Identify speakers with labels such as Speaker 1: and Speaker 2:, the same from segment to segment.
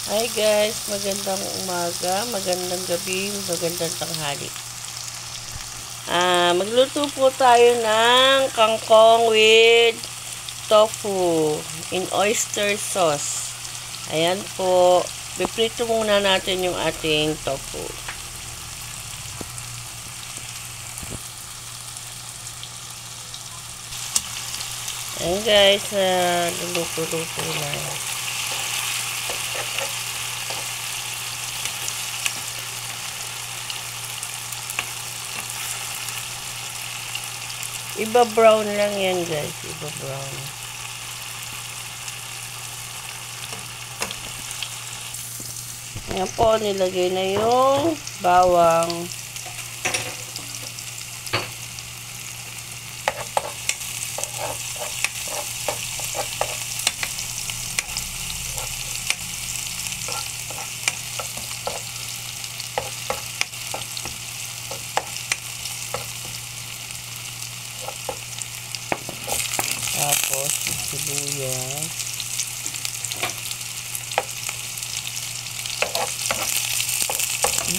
Speaker 1: Hi guys, magandang umaga, magandang gabi, magandang tanghali. Magluto po tayo ng kangkong with tofu in oyster sauce. Ayan po, piprito muna natin yung ating tofu. Ayan guys, luluto-luto na. Iba brown lang yan guys, iba brown. Ayan po, nilagay na yung bawang. Tapos, sibuyas.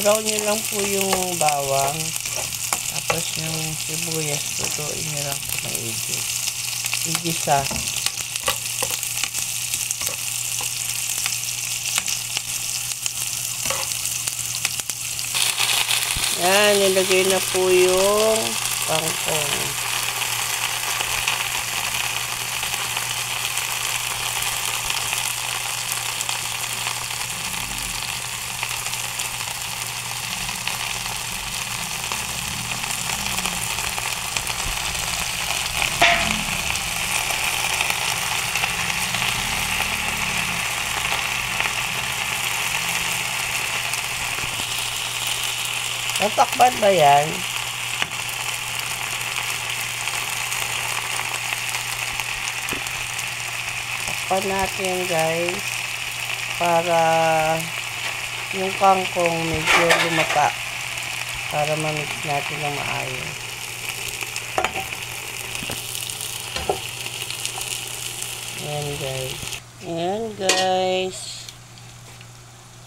Speaker 1: Brown nyo lang po yung bawang. Tapos yung sibuyas, tutuin nyo lang po maigi. Igisa. Yan, nilagay na po yung kangkong. Natakpan ba yan? Takpan natin guys. Para yung kangkong medyo lumata. Para mamix natin ng maayos. Ayan guys. Ayan guys.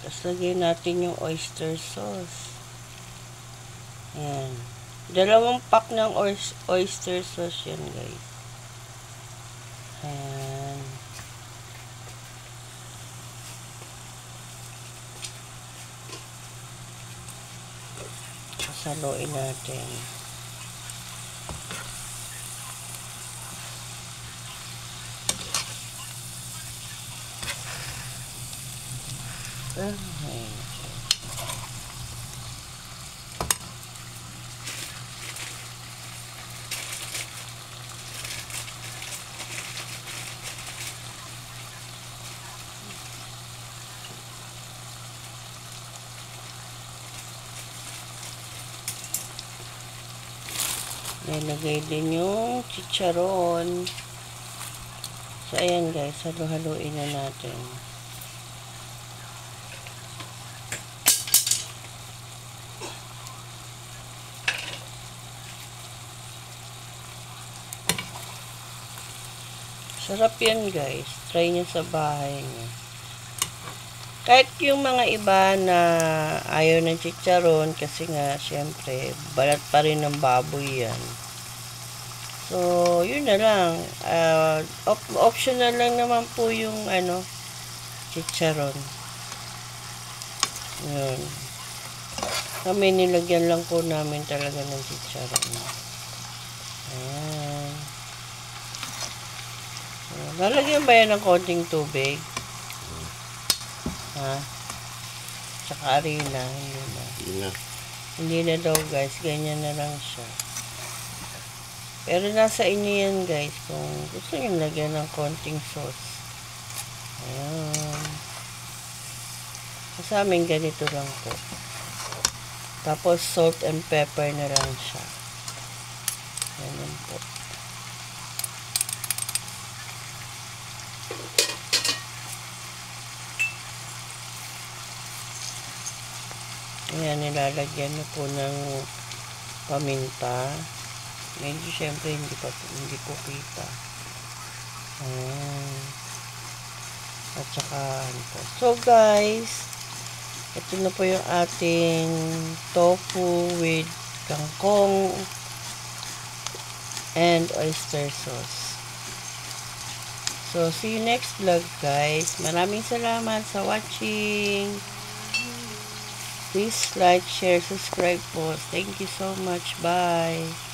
Speaker 1: Tapos lagyan natin yung oyster sauce. Ayan. 2 pack ng oyster sauce yan guys. Ayan. Sasaluin natin. Ayan. Nilagay din yung chicharon. So, ayan guys, halo-haluin na natin. Sarap yan guys. Try nyo sa bahay nyo. Kahit yung mga iba na ayaw ng chicharon kasi nga syempre balat pa rin ng baboy yan. So, yun na lang. Optional lang naman po yung chicharon. Yun. Kami nilagyan lang po namin talaga ng chicharon. Ayan. Lalagyan ba yan ng konting tubig? Ha? Tsaka harina. Hindi na daw guys. Ganyan na lang siya. Pero nasa inyo yan guys. Kung gusto nyo lagyan ng konting sauce. Ayan. Sa amin ganito lang po. Tapos salt and pepper na lang siya. Ayan po. Ayan, nilalagyan na po ng paminta. Medyo syempre hindi ko kita. Ayan. At saka ano po. So guys, ito na po yung ating tofu with kangkong and oyster sauce. So, see you next vlog guys. Maraming salamat sa watching. Please like, share, subscribe po. Thank you so much. Bye.